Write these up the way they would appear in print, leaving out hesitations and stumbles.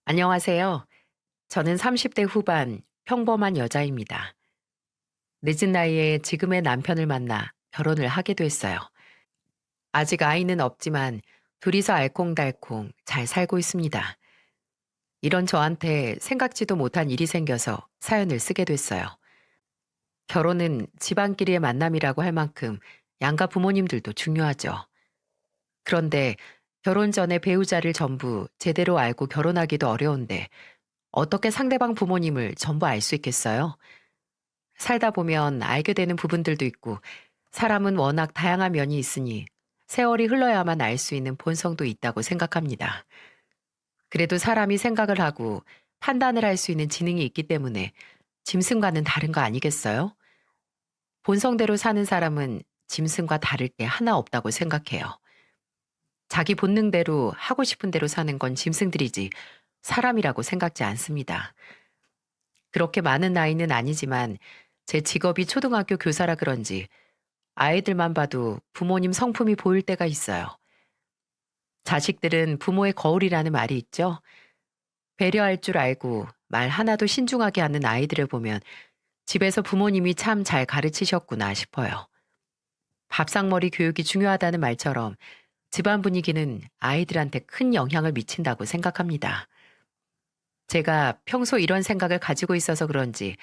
안녕하세요. 저는 30대 후반 평범한 여자입니다. 늦은 나이에 지금의 남편을 만나 결혼을 하게 됐어요. 아직 아이는 없지만 둘이서 알콩달콩 잘 살고 있습니다. 이런 저한테 생각지도 못한 일이 생겨서 사연을 쓰게 됐어요. 결혼은 집안끼리의 만남이라고 할 만큼 양가 부모님들도 중요하죠. 그런데 결혼 전에 배우자를 전부 제대로 알고 결혼하기도 어려운데 어떻게 상대방 부모님을 전부 알 수 있겠어요? 살다 보면 알게 되는 부분들도 있고 사람은 워낙 다양한 면이 있으니 세월이 흘러야만 알 수 있는 본성도 있다고 생각합니다. 그래도 사람이 생각을 하고 판단을 할 수 있는 지능이 있기 때문에 짐승과는 다른 거 아니겠어요? 본성대로 사는 사람은 짐승과 다를 게 하나 없다고 생각해요. 자기 본능대로 하고 싶은 대로 사는 건 짐승들이지 사람이라고 생각지 않습니다. 그렇게 많은 나이는 아니지만 제 직업이 초등학교 교사라 그런지 아이들만 봐도 부모님 성품이 보일 때가 있어요. 자식들은 부모의 거울이라는 말이 있죠. 배려할 줄 알고 말 하나도 신중하게 하는 아이들을 보면 집에서 부모님이 참 잘 가르치셨구나 싶어요. 밥상머리 교육이 중요하다는 말처럼 집안 분위기는 아이들한테 큰 영향을 미친다고 생각합니다. 제가 평소 이런 생각을 가지고 있어서 그런지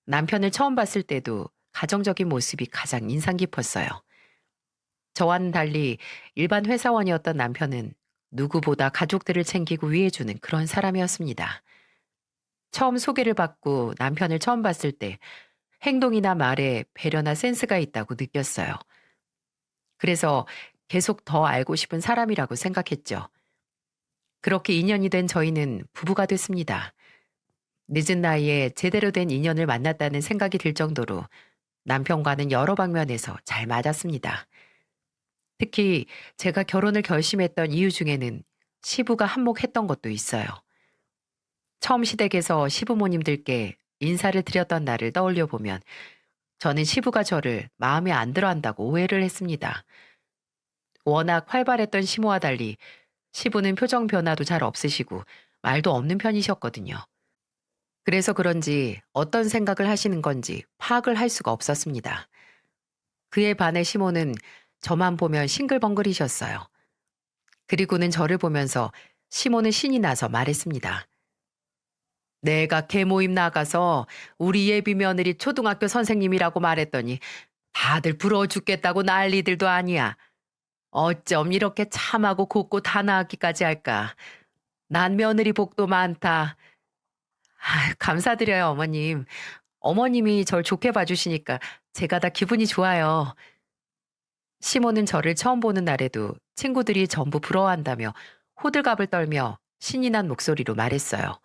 남편을 처음 봤을 때도 가정적인 모습이 가장 인상 깊었어요. 저와는 달리 일반 회사원이었던 남편은 누구보다 가족들을 챙기고 위해주는 그런 사람이었습니다. 처음 소개를 받고 남편을 처음 봤을 때 행동이나 말에 배려나 센스가 있다고 느꼈어요. 그래서 계속 더 알고 싶은 사람이라고 생각했죠. 그렇게 인연이 된 저희는 부부가 됐습니다. 늦은 나이에 제대로 된 인연을 만났다는 생각이 들 정도로 남편과는 여러 방면에서 잘 맞았습니다. 특히 제가 결혼을 결심했던 이유 중에는 시부가 한몫했던 것도 있어요. 처음 시댁에서 시부모님들께 인사를 드렸던 날을 떠올려 보면 저는 시부가 저를 마음에 안 들어 한다고 오해를 했습니다. 워낙 활발했던 시모와 달리 시부는 표정 변화도 잘 없으시고 말도 없는 편이셨거든요. 그래서 그런지 어떤 생각을 하시는 건지 파악을 할 수가 없었습니다. 그에 반해 시모는 저만 보면 싱글벙글이셨어요. 그리고는 저를 보면서 시모는 신이 나서 말했습니다. 내가 계모임 나가서 우리 예비 며느리 초등학교 선생님이라고 말했더니 다들 부러워 죽겠다고 난리들도 아니야. 어쩜 이렇게 참하고 곱고 단아하기까지 할까. 난 며느리 복도 많다. 감사드려요, 어머님. 어머님이 절 좋게 봐주시니까 제가 다 기분이 좋아요. 시모는 저를 처음 보는 날에도 친구들이 전부 부러워한다며 호들갑을 떨며 신이 난 목소리로 말했어요.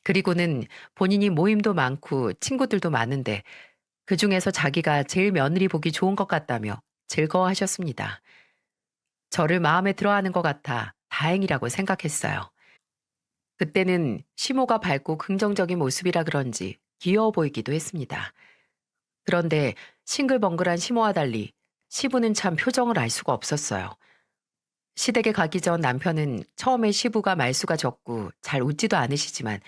그리고는 본인이 모임도 많고 친구들도 많은데 그중에서 자기가 제일 며느리 보기 좋은 것 같다며 즐거워하셨습니다. 저를 마음에 들어하는 것 같아 다행이라고 생각했어요. 그때는 시모가 밝고 긍정적인 모습이라 그런지 귀여워 보이기도 했습니다. 그런데 싱글벙글한 시모와 달리 시부는 참 표정을 알 수가 없었어요. 시댁에 가기 전 남편은 처음에 시부가 말수가 적고 잘 웃지도 않으시지만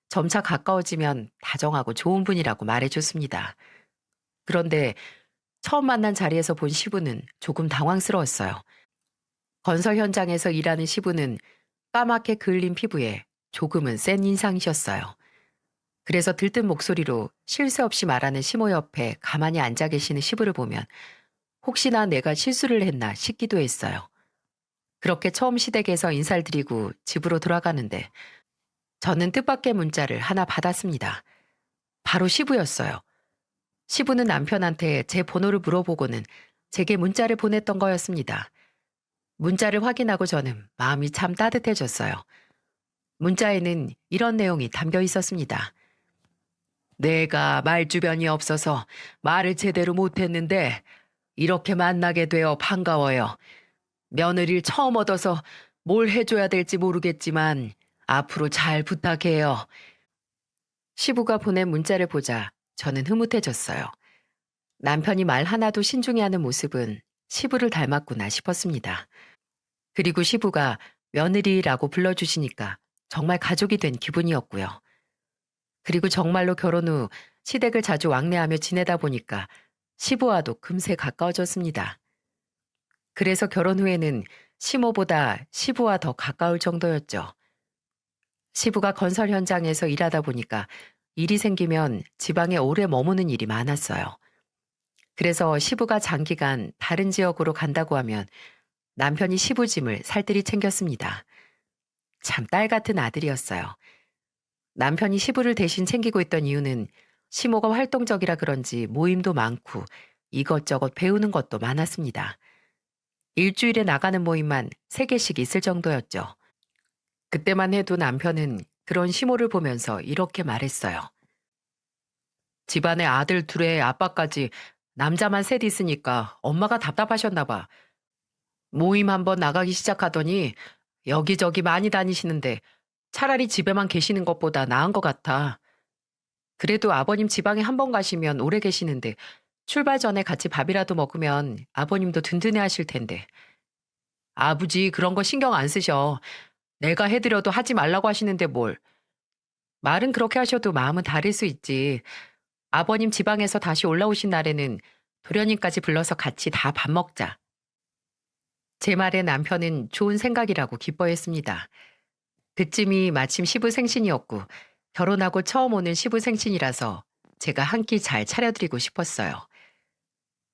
점차 가까워지면 다정하고 좋은 분이라고 말해줬습니다. 그런데 처음 만난 자리에서 본 시부는 조금 당황스러웠어요. 건설 현장에서 일하는 시부는 까맣게 그을린 피부에 조금은 센 인상이셨어요. 그래서 들뜬 목소리로 쉴 새 없이 말하는 시모 옆에 가만히 앉아 계시는 시부를 보면 혹시나 내가 실수를 했나 싶기도 했어요. 그렇게 처음 시댁에서 인사를 드리고 집으로 돌아가는데 저는 뜻밖의 문자를 하나 받았습니다. 바로 시부였어요. 시부는 남편한테 제 번호를 물어보고는 제게 문자를 보냈던 거였습니다. 문자를 확인하고 저는 마음이 참 따뜻해졌어요. 문자에는 이런 내용이 담겨 있었습니다. 내가 말주변이 없어서 말을 제대로 못했는데 이렇게 만나게 되어 반가워요. 며느리를 처음 얻어서 뭘 해줘야 될지 모르겠지만 앞으로 잘 부탁해요. 시부가 보낸 문자를 보자 저는 흐뭇해졌어요. 남편이 말 하나도 신중히 하는 모습은 시부를 닮았구나 싶었습니다. 그리고 시부가 며느리라고 불러주시니까 정말 가족이 된 기분이었고요. 그리고 정말로 결혼 후 시댁을 자주 왕래하며 지내다 보니까 시부와도 금세 가까워졌습니다. 그래서 결혼 후에는 시모보다 시부와 더 가까울 정도였죠. 시부가 건설 현장에서 일하다 보니까 일이 생기면 지방에 오래 머무는 일이 많았어요. 그래서 시부가 장기간 다른 지역으로 간다고 하면 남편이 시부 짐을 살뜰히 챙겼습니다. 참 딸 같은 아들이었어요. 남편이 시부를 대신 챙기고 있던 이유는 시모가 활동적이라 그런지 모임도 많고 이것저것 배우는 것도 많았습니다. 일주일에 나가는 모임만 3개씩 있을 정도였죠. 그때만 해도 남편은 그런 시모를 보면서 이렇게 말했어요. 집안에 아들 둘에 아빠까지 남자만 셋 있으니까 엄마가 답답하셨나 봐. 모임 한번 나가기 시작하더니 여기저기 많이 다니시는데 차라리 집에만 계시는 것보다 나은 것 같아. 그래도 아버님 지방에 한 번 가시면 오래 계시는데 출발 전에 같이 밥이라도 먹으면 아버님도 든든해 하실 텐데. 아버지 그런 거 신경 안 쓰셔. 내가 해드려도 하지 말라고 하시는데 뭘. 말은 그렇게 하셔도 마음은 다를 수 있지. 아버님 지방에서 다시 올라오신 날에는 도련님까지 불러서 같이 다 밥 먹자. 제 말에 남편은 좋은 생각이라고 기뻐했습니다. 그쯤이 마침 시부 생신이었고 결혼하고 처음 오는 시부 생신이라서 제가 한 끼 잘 차려드리고 싶었어요.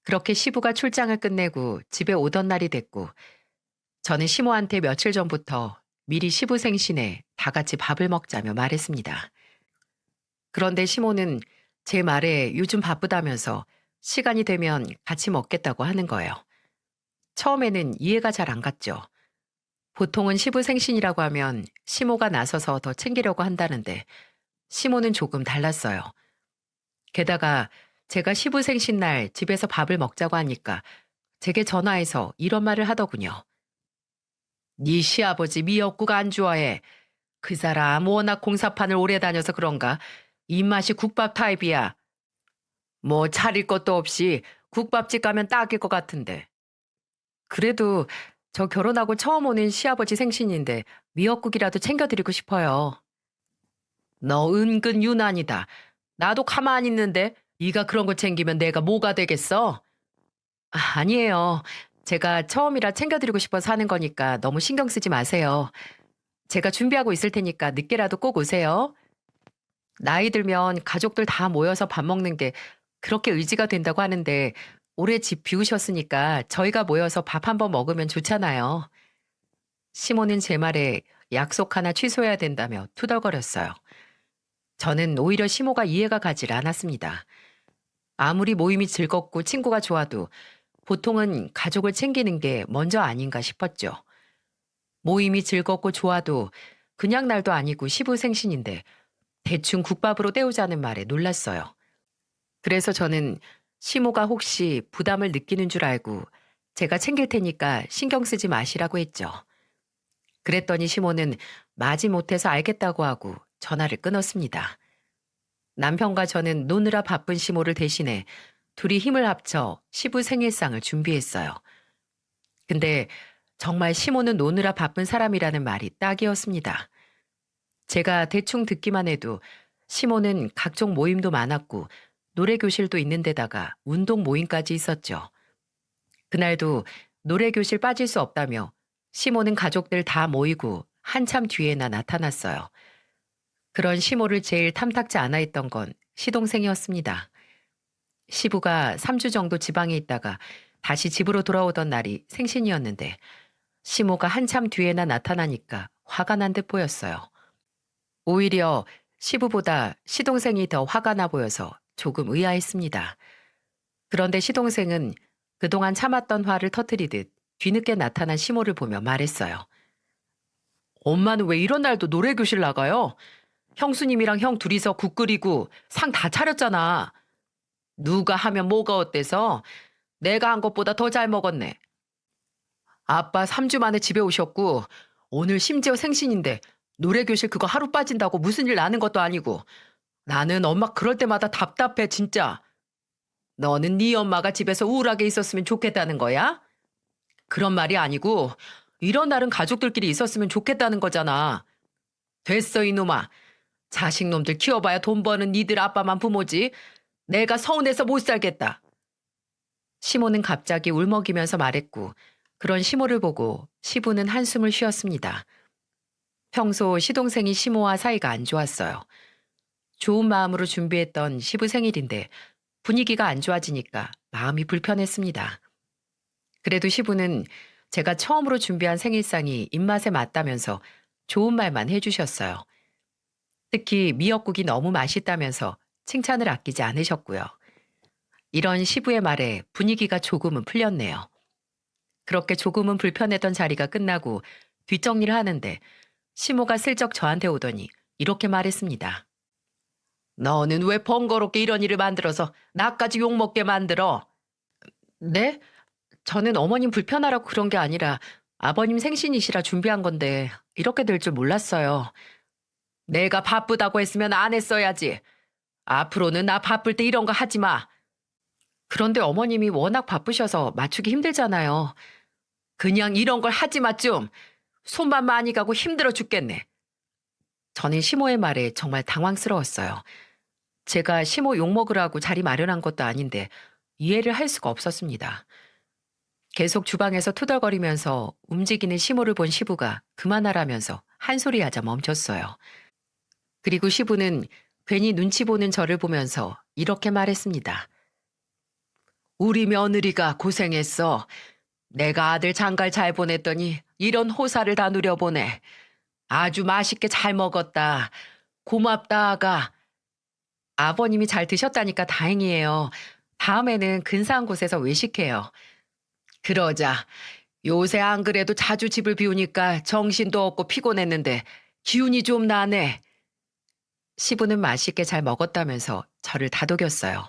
그렇게 시부가 출장을 끝내고 집에 오던 날이 됐고 저는 시모한테 며칠 전부터 미리 시부 생신에 다 같이 밥을 먹자며 말했습니다. 그런데 시모는 제 말에 요즘 바쁘다면서 시간이 되면 같이 먹겠다고 하는 거예요. 처음에는 이해가 잘 안 갔죠. 보통은 시부 생신이라고 하면 시모가 나서서 더 챙기려고 한다는데 시모는 조금 달랐어요. 게다가 제가 시부 생신날 집에서 밥을 먹자고 하니까 제게 전화해서 이런 말을 하더군요. 네 시아버지 미역국 안 좋아해. 그 사람 워낙 공사판을 오래 다녀서 그런가 입맛이 국밥 타입이야. 뭐 차릴 것도 없이 국밥집 가면 딱일 것 같은데. 그래도 저 결혼하고 처음 오는 시아버지 생신인데 미역국이라도 챙겨드리고 싶어요. 너 은근 유난이다. 나도 가만히 있는데 네가 그런 거 챙기면 내가 뭐가 되겠어? 아니에요. 제가 처음이라 챙겨드리고 싶어서 하는 거니까 너무 신경 쓰지 마세요. 제가 준비하고 있을 테니까 늦게라도 꼭 오세요. 나이 들면 가족들 다 모여서 밥 먹는 게 그렇게 의지가 된다고 하는데 올해 집 비우셨으니까 저희가 모여서 밥 한번 먹으면 좋잖아요. 시모는 제 말에 약속 하나 취소해야 된다며 투덜거렸어요. 저는 오히려 시모가 이해가 가질 않았습니다. 아무리 모임이 즐겁고 친구가 좋아도 보통은 가족을 챙기는 게 먼저 아닌가 싶었죠. 모임이 즐겁고 좋아도 그냥 날도 아니고 시부 생신인데 대충 국밥으로 때우자는 말에 놀랐어요. 그래서 저는 시모가 혹시 부담을 느끼는 줄 알고 제가 챙길 테니까 신경 쓰지 마시라고 했죠. 그랬더니 시모는 마지못해서 알겠다고 하고 전화를 끊었습니다. 남편과 저는 노느라 바쁜 시모를 대신해 둘이 힘을 합쳐 시부 생일상을 준비했어요. 근데 정말 시모는 노느라 바쁜 사람이라는 말이 딱이었습니다. 제가 대충 듣기만 해도 시모는 각종 모임도 많았고 노래교실도 있는 데다가 운동 모임까지 있었죠. 그날도 노래교실 빠질 수 없다며 시모는 가족들 다 모이고 한참 뒤에나 나타났어요. 그런 시모를 제일 탐탁지 않아 했던 건 시동생이었습니다. 시부가 3주 정도 지방에 있다가 다시 집으로 돌아오던 날이 생신이었는데 시모가 한참 뒤에나 나타나니까 화가 난 듯 보였어요. 오히려 시부보다 시동생이 더 화가 나 보여서 조금 의아했습니다. 그런데 시동생은 그동안 참았던 화를 터뜨리듯 뒤늦게 나타난 시모를 보며 말했어요. 엄마는 왜 이런 날도 노래교실 나가요? 형수님이랑 형 둘이서 국 끓이고 상 다 차렸잖아. 누가 하면 뭐가 어때서? 내가 한 것보다 더 잘 먹었네. 아빠 3주 만에 집에 오셨고 오늘 심지어 생신인데 노래교실 그거 하루 빠진다고 무슨 일 나는 것도 아니고 나는 엄마 그럴 때마다 답답해 진짜. 너는 네 엄마가 집에서 우울하게 있었으면 좋겠다는 거야? 그런 말이 아니고 이런 날은 가족들끼리 있었으면 좋겠다는 거잖아. 됐어 이놈아. 자식놈들 키워봐야 돈 버는 니들 아빠만 부모지. 내가 서운해서 못 살겠다. 시모는 갑자기 울먹이면서 말했고 그런 시모를 보고 시부는 한숨을 쉬었습니다. 평소 시동생이 시모와 사이가 안 좋았어요. 좋은 마음으로 준비했던 시부 생일인데 분위기가 안 좋아지니까 마음이 불편했습니다. 그래도 시부는 제가 처음으로 준비한 생일상이 입맛에 맞다면서 좋은 말만 해주셨어요. 특히 미역국이 너무 맛있다면서 칭찬을 아끼지 않으셨고요. 이런 시부의 말에 분위기가 조금은 풀렸네요. 그렇게 조금은 불편했던 자리가 끝나고 뒷정리를 하는데 시모가 슬쩍 저한테 오더니 이렇게 말했습니다. 너는 왜 번거롭게 이런 일을 만들어서 나까지 욕먹게 만들어? 네? 저는 어머님 불편하라고 그런 게 아니라 아버님 생신이시라 준비한 건데 이렇게 될 줄 몰랐어요. 내가 바쁘다고 했으면 안 했어야지. 앞으로는 나 바쁠 때 이런 거 하지 마. 그런데 어머님이 워낙 바쁘셔서 맞추기 힘들잖아요. 그냥 이런 걸 하지 마 좀. 손만 많이 가고 힘들어 죽겠네. 저는 시모의 말에 정말 당황스러웠어요. 제가 시모 욕먹으라고 자리 마련한 것도 아닌데 이해를 할 수가 없었습니다. 계속 주방에서 투덜거리면서 움직이는 시모를 본 시부가 그만하라면서 한 소리 하자 멈췄어요. 그리고 시부는 괜히 눈치 보는 저를 보면서 이렇게 말했습니다. 우리 며느리가 고생했어. 내가 아들 장가를 잘 보냈더니 이런 호사를 다 누려보네. 아주 맛있게 잘 먹었다. 고맙다 아가. 아버님이 잘 드셨다니까 다행이에요. 다음에는 근사한 곳에서 외식해요. 그러자. 요새 안 그래도 자주 집을 비우니까 정신도 없고 피곤했는데 기운이 좀 나네. 시부는 맛있게 잘 먹었다면서 저를 다독였어요.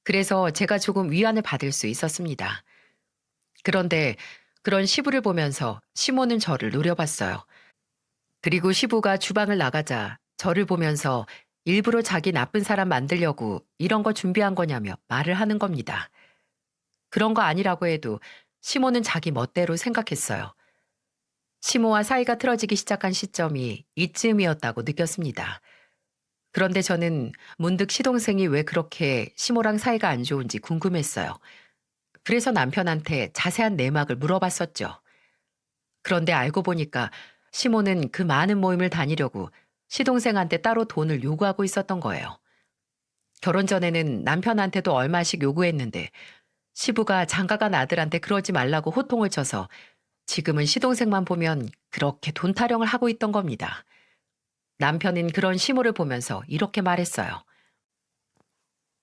그래서 제가 조금 위안을 받을 수 있었습니다. 그런데 그런 시부를 보면서 시모는 저를 노려봤어요. 그리고 시부가 주방을 나가자 저를 보면서 일부러 자기 나쁜 사람 만들려고 이런 거 준비한 거냐며 말을 하는 겁니다. 그런 거 아니라고 해도 시모는 자기 멋대로 생각했어요. 시모와 사이가 틀어지기 시작한 시점이 이쯤이었다고 느꼈습니다. 그런데 저는 문득 시동생이 왜 그렇게 시모랑 사이가 안 좋은지 궁금했어요. 그래서 남편한테 자세한 내막을 물어봤었죠. 그런데 알고 보니까 시모는 그 많은 모임을 다니려고 시동생한테 따로 돈을 요구하고 있었던 거예요. 결혼 전에는 남편한테도 얼마씩 요구했는데 시부가 장가간 아들한테 그러지 말라고 호통을 쳐서 지금은 시동생만 보면 그렇게 돈 타령을 하고 있던 겁니다. 남편은 그런 시모를 보면서 이렇게 말했어요.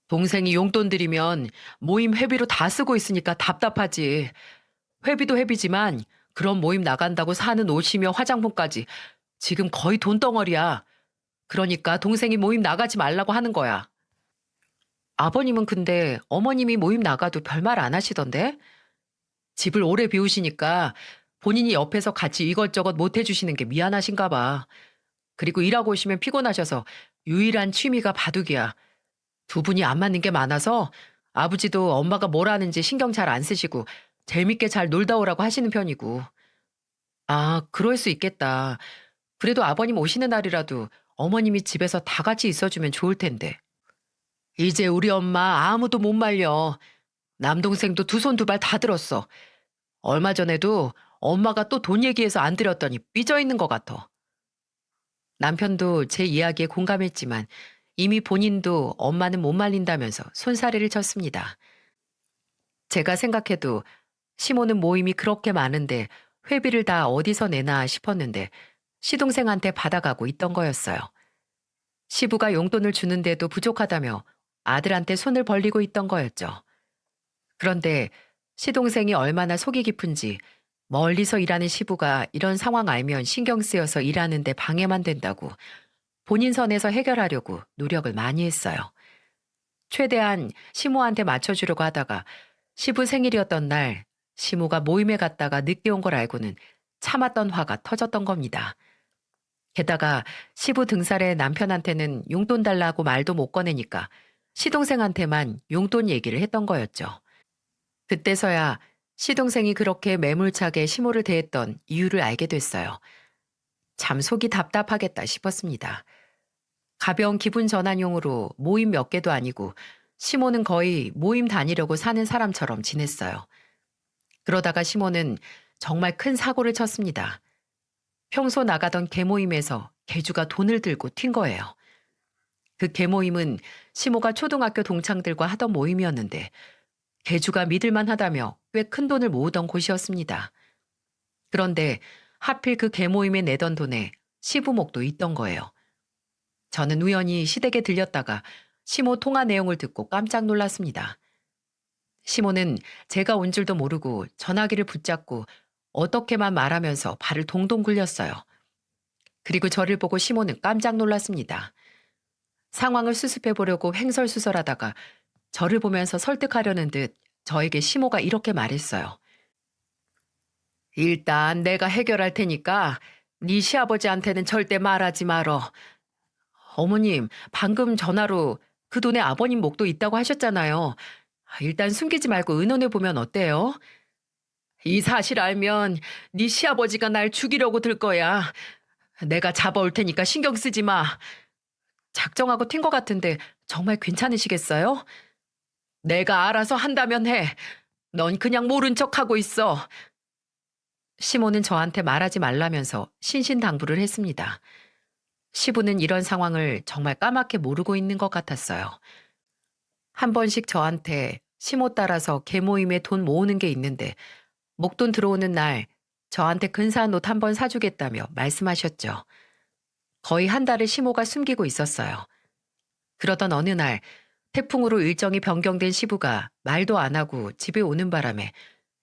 동생이 용돈 드리면 모임 회비로 다 쓰고 있으니까 답답하지. 회비도 회비지만 그런 모임 나간다고 사는 옷이며 화장품까지 지금 거의 돈덩어리야. 그러니까 동생이 모임 나가지 말라고 하는 거야. 아버님은 근데 어머님이 모임 나가도 별말 안 하시던데? 집을 오래 비우시니까 본인이 옆에서 같이 이것저것 못 해주시는 게 미안하신가 봐. 그리고 일하고 오시면 피곤하셔서 유일한 취미가 바둑이야. 두 분이 안 맞는 게 많아서 아버지도 엄마가 뭘 하는지 신경 잘 안 쓰시고 재밌게 잘 놀다 오라고 하시는 편이고. 아, 그럴 수 있겠다. 그래도 아버님 오시는 날이라도 어머님이 집에서 다 같이 있어주면 좋을 텐데. 이제 우리 엄마 아무도 못 말려. 남동생도 두 손 두 발 다 들었어. 얼마 전에도 엄마가 또 돈 얘기해서 안 드렸더니 삐져 있는 것 같아. 남편도 제 이야기에 공감했지만 이미 본인도 엄마는 못 말린다면서 손사래를 쳤습니다. 제가 생각해도 시모는 모임이 그렇게 많은데 회비를 다 어디서 내나 싶었는데 시동생한테 받아가고 있던 거였어요. 시부가 용돈을 주는데도 부족하다며 아들한테 손을 벌리고 있던 거였죠. 그런데 시동생이 얼마나 속이 깊은지 멀리서 일하는 시부가 이런 상황 알면 신경 쓰여서 일하는데 방해만 된다고 본인 선에서 해결하려고 노력을 많이 했어요. 최대한 시모한테 맞춰주려고 하다가 시부 생일이었던 날 시모가 모임에 갔다가 늦게 온 걸 알고는 참았던 화가 터졌던 겁니다. 게다가 시부 등살에 남편한테는 용돈 달라고 말도 못 꺼내니까 시동생한테만 용돈 얘기를 했던 거였죠. 그때서야 시동생이 그렇게 매몰차게 시모를 대했던 이유를 알게 됐어요. 참 속이 답답하겠다 싶었습니다. 가벼운 기분 전환용으로 모임 몇 개도 아니고 시모는 거의 모임 다니려고 사는 사람처럼 지냈어요. 그러다가 시모는 정말 큰 사고를 쳤습니다. 평소 나가던 개모임에서 개주가 돈을 들고 튄 거예요. 그 개모임은 시모가 초등학교 동창들과 하던 모임이었는데 개주가 믿을만 하다며 꽤 큰 돈을 모으던 곳이었습니다. 그런데 하필 그 개모임에 내던 돈에 시부목도 있던 거예요. 저는 우연히 시댁에 들렸다가 시모 통화 내용을 듣고 깜짝 놀랐습니다. 시모는 제가 온 줄도 모르고 전화기를 붙잡고 어떻게만 말하면서 발을 동동 굴렸어요. 그리고 저를 보고 시모는 깜짝 놀랐습니다. 상황을 수습해 보려고 횡설수설하다가 저를 보면서 설득하려는 듯 저에게 시모가 이렇게 말했어요. 일단 내가 해결할 테니까 네 시아버지한테는 절대 말하지 말어. 어머님, 방금 전화로 그 돈에 아버님 목도 있다고 하셨잖아요. 일단 숨기지 말고 의논해 보면 어때요? 이 사실 알면 네 시아버지가 날 죽이려고 들 거야. 내가 잡아올 테니까 신경 쓰지 마. 작정하고 튄 것 같은데 정말 괜찮으시겠어요? 내가 알아서 한다면 해. 넌 그냥 모른 척하고 있어. 시모는 저한테 말하지 말라면서 신신당부를 했습니다. 시부는 이런 상황을 정말 까맣게 모르고 있는 것 같았어요. 한 번씩 저한테 시모 따라서 개모임에 돈 모으는 게 있는데 목돈 들어오는 날 저한테 근사한 옷 한 번 사주겠다며 말씀하셨죠. 거의 한 달을 시모가 숨기고 있었어요. 그러던 어느 날 태풍으로 일정이 변경된 시부가 말도 안 하고 집에 오는 바람에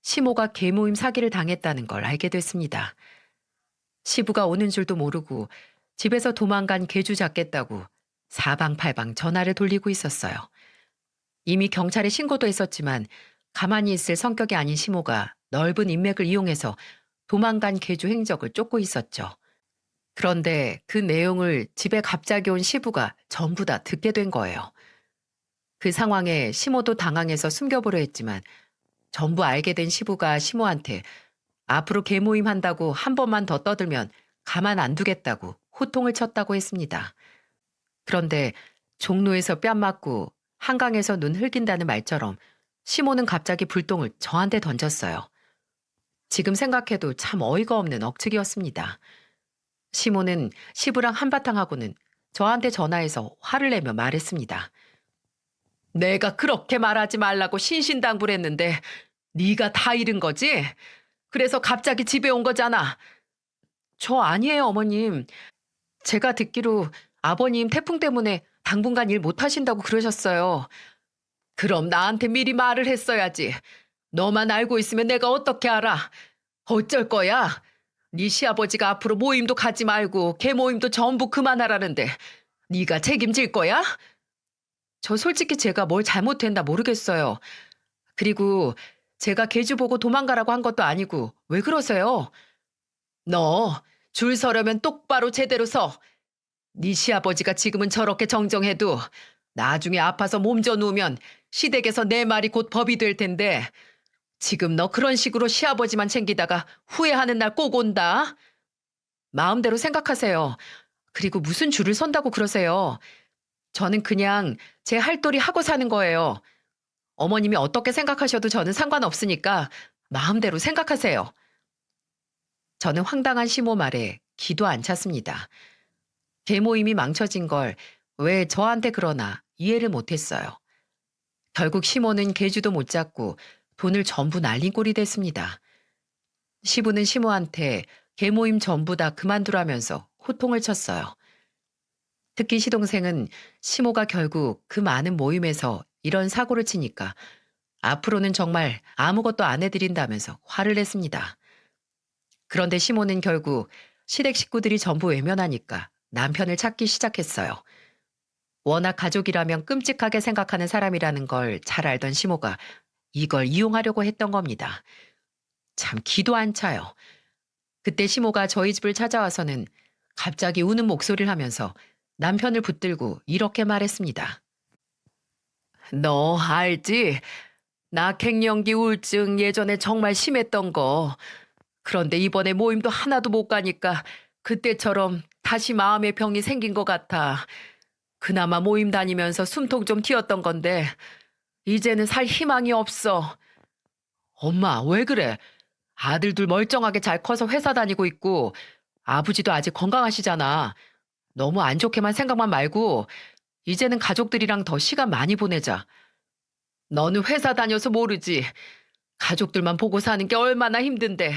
시모가 개모임 사기를 당했다는 걸 알게 됐습니다. 시부가 오는 줄도 모르고 집에서 도망간 개주 잡겠다고 사방팔방 전화를 돌리고 있었어요. 이미 경찰에 신고도 했었지만 가만히 있을 성격이 아닌 시모가 넓은 인맥을 이용해서 도망간 개주 행적을 쫓고 있었죠. 그런데 그 내용을 집에 갑자기 온 시부가 전부 다 듣게 된 거예요. 그 상황에 시모도 당황해서 숨겨보려 했지만 전부 알게 된 시부가 시모한테 앞으로 개모임 한다고 한 번만 더 떠들면 가만 안 두겠다고 호통을 쳤다고 했습니다. 그런데 종로에서 뺨 맞고 한강에서 눈 흘긴다는 말처럼 시모는 갑자기 불똥을 저한테 던졌어요. 지금 생각해도 참 어이가 없는 억측이었습니다. 시모는 시부랑 한바탕 하고는 저한테 전화해서 화를 내며 말했습니다. 내가 그렇게 말하지 말라고 신신당부를 했는데 네가 다 잃은 거지? 그래서 갑자기 집에 온 거잖아. 저 아니에요, 어머님. 제가 듣기로 아버님 태풍 때문에 당분간 일 못 하신다고 그러셨어요. 그럼 나한테 미리 말을 했어야지. 너만 알고 있으면 내가 어떻게 알아? 어쩔 거야? 네 시아버지가 앞으로 모임도 가지 말고 개모임도 전부 그만하라는데 네가 책임질 거야? 저 솔직히 제가 뭘 잘못했나 모르겠어요. 그리고 제가 개주 보고 도망가라고 한 것도 아니고 왜 그러세요? 너 줄 서려면 똑바로 제대로 서. 네 시아버지가 지금은 저렇게 정정해도 나중에 아파서 몸져 누우면 시댁에서 내 말이 곧 법이 될 텐데 지금 너 그런 식으로 시아버지만 챙기다가 후회하는 날 꼭 온다. 마음대로 생각하세요. 그리고 무슨 줄을 선다고 그러세요. 저는 그냥 제 할도리 하고 사는 거예요. 어머님이 어떻게 생각하셔도 저는 상관없으니까 마음대로 생각하세요. 저는 황당한 시모 말에 기도 안 찼습니다. 개모임이 망쳐진 걸 왜 저한테 그러나 이해를 못했어요. 결국 시모는 개주도 못 잡고 돈을 전부 날린 꼴이 됐습니다. 시부는 시모한테 개모임 전부 다 그만두라면서 호통을 쳤어요. 특히 시동생은 시모가 결국 그 많은 모임에서 이런 사고를 치니까 앞으로는 정말 아무것도 안 해드린다면서 화를 냈습니다. 그런데 시모는 결국 시댁 식구들이 전부 외면하니까 남편을 찾기 시작했어요. 워낙 가족이라면 끔찍하게 생각하는 사람이라는 걸 잘 알던 시모가 이걸 이용하려고 했던 겁니다. 참 기도 안 차요. 그때 시모가 저희 집을 찾아와서는 갑자기 우는 목소리를 하면서 남편을 붙들고 이렇게 말했습니다. 너 알지? 나 갱년기 우울증 예전에 정말 심했던 거. 그런데 이번에 모임도 하나도 못 가니까 그때처럼 다시 마음의 병이 생긴 것 같아. 그나마 모임 다니면서 숨통 좀 튀었던 건데 이제는 살 희망이 없어. 엄마, 왜 그래? 아들들 멀쩡하게 잘 커서 회사 다니고 있고 아버지도 아직 건강하시잖아. 너무 안 좋게만 생각만 말고 이제는 가족들이랑 더 시간 많이 보내자. 너는 회사 다녀서 모르지. 가족들만 보고 사는 게 얼마나 힘든데.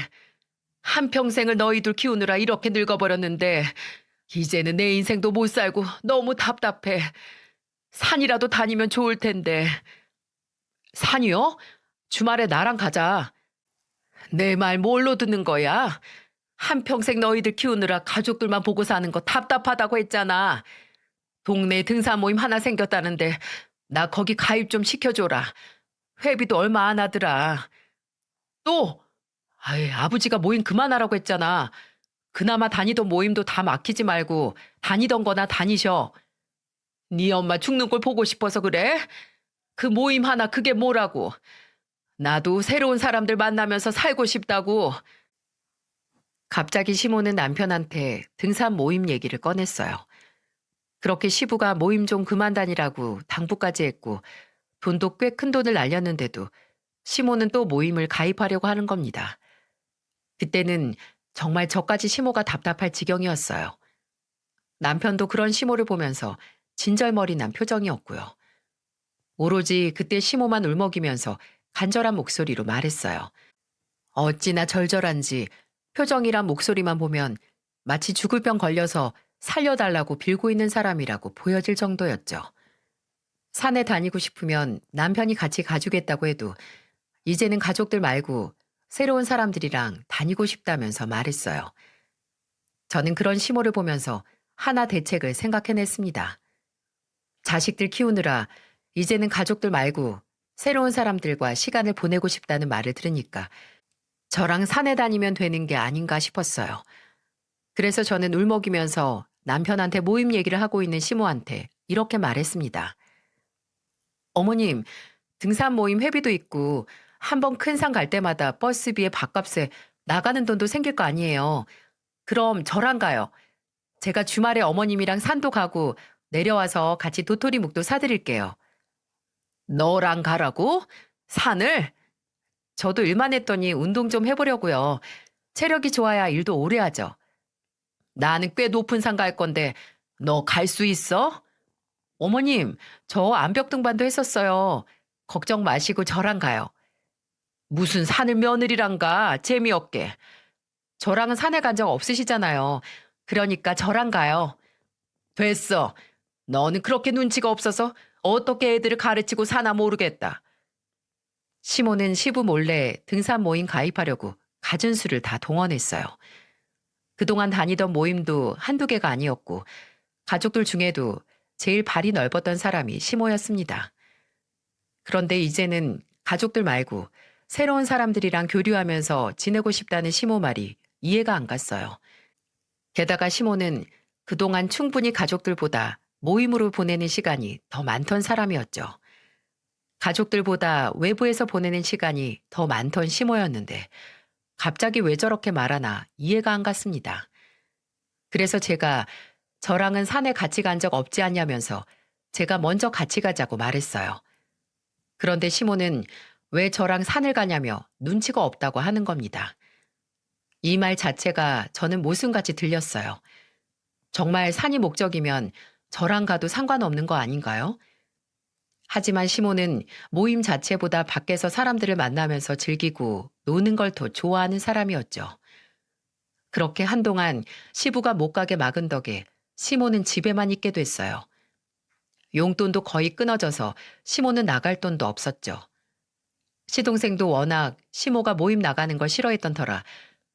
한평생을 너희들 키우느라 이렇게 늙어버렸는데 이제는 내 인생도 못 살고 너무 답답해. 산이라도 다니면 좋을 텐데. 산이요? 주말에 나랑 가자. 내 말 뭘로 듣는 거야? 한평생 너희들 키우느라 가족들만 보고 사는 거 답답하다고 했잖아. 동네 등산 모임 하나 생겼다는데 나 거기 가입 좀 시켜줘라. 회비도 얼마 안 하더라. 또! 아이, 아버지가 모임 그만하라고 했잖아. 그나마 다니던 모임도 다 막히지 말고 다니던 거나 다니셔. 네 엄마 죽는 걸 보고 싶어서 그래? 그 모임 하나 그게 뭐라고. 나도 새로운 사람들 만나면서 살고 싶다고. 갑자기 시모는 남편한테 등산 모임 얘기를 꺼냈어요. 그렇게 시부가 모임 좀 그만 다니라고 당부까지 했고 돈도 꽤 큰 돈을 날렸는데도 시모는 또 모임을 가입하려고 하는 겁니다. 그때는 정말 저까지 시모가 답답할 지경이었어요. 남편도 그런 시모를 보면서 진절머리 난 표정이었고요. 오로지 그때 시모만 울먹이면서 간절한 목소리로 말했어요. 어찌나 절절한지 표정이랑 목소리만 보면 마치 죽을 병 걸려서 살려달라고 빌고 있는 사람이라고 보여질 정도였죠. 산에 다니고 싶으면 남편이 같이 가주겠다고 해도 이제는 가족들 말고 새로운 사람들이랑 다니고 싶다면서 말했어요. 저는 그런 시모를 보면서 하나 대책을 생각해냈습니다. 자식들 키우느라 이제는 가족들 말고 새로운 사람들과 시간을 보내고 싶다는 말을 들으니까 저랑 산에 다니면 되는 게 아닌가 싶었어요. 그래서 저는 울먹이면서 남편한테 모임 얘기를 하고 있는 시모한테 이렇게 말했습니다. 어머님, 등산 모임 회비도 있고 한 번 큰 산 갈 때마다 버스비에 밥값에 나가는 돈도 생길 거 아니에요. 그럼 저랑 가요. 제가 주말에 어머님이랑 산도 가고 내려와서 같이 도토리묵도 사드릴게요. 너랑 가라고? 산을? 저도 일만 했더니 운동 좀 해보려고요. 체력이 좋아야 일도 오래 하죠. 나는 꽤 높은 산 갈 건데 너 갈 수 있어? 어머님, 저 암벽 등반도 했었어요. 걱정 마시고 저랑 가요. 무슨 산을 며느리랑 가? 재미없게. 저랑은 산에 간 적 없으시잖아요. 그러니까 저랑 가요. 됐어. 너는 그렇게 눈치가 없어서 어떻게 애들을 가르치고 사나 모르겠다. 시모는 시부 몰래 등산 모임 가입하려고 갖은 수를 다 동원했어요. 그동안 다니던 모임도 한두 개가 아니었고 가족들 중에도 제일 발이 넓었던 사람이 시모였습니다. 그런데 이제는 가족들 말고 새로운 사람들이랑 교류하면서 지내고 싶다는 시모 말이 이해가 안 갔어요. 게다가 시모는 그동안 충분히 가족들보다 모임으로 보내는 시간이 더 많던 사람이었죠. 가족들보다 외부에서 보내는 시간이 더 많던 시모였는데 갑자기 왜 저렇게 말하나 이해가 안 갔습니다. 그래서 제가 저랑은 산에 같이 간 적 없지 않냐면서 제가 먼저 같이 가자고 말했어요. 그런데 시모는 왜 저랑 산을 가냐며 눈치가 없다고 하는 겁니다. 이 말 자체가 저는 모순같이 들렸어요. 정말 산이 목적이면 저랑 가도 상관없는 거 아닌가요? 하지만 시모는 모임 자체보다 밖에서 사람들을 만나면서 즐기고 노는 걸 더 좋아하는 사람이었죠. 그렇게 한동안 시부가 못 가게 막은 덕에 시모는 집에만 있게 됐어요. 용돈도 거의 끊어져서 시모는 나갈 돈도 없었죠. 시동생도 워낙 시모가 모임 나가는 걸 싫어했던 터라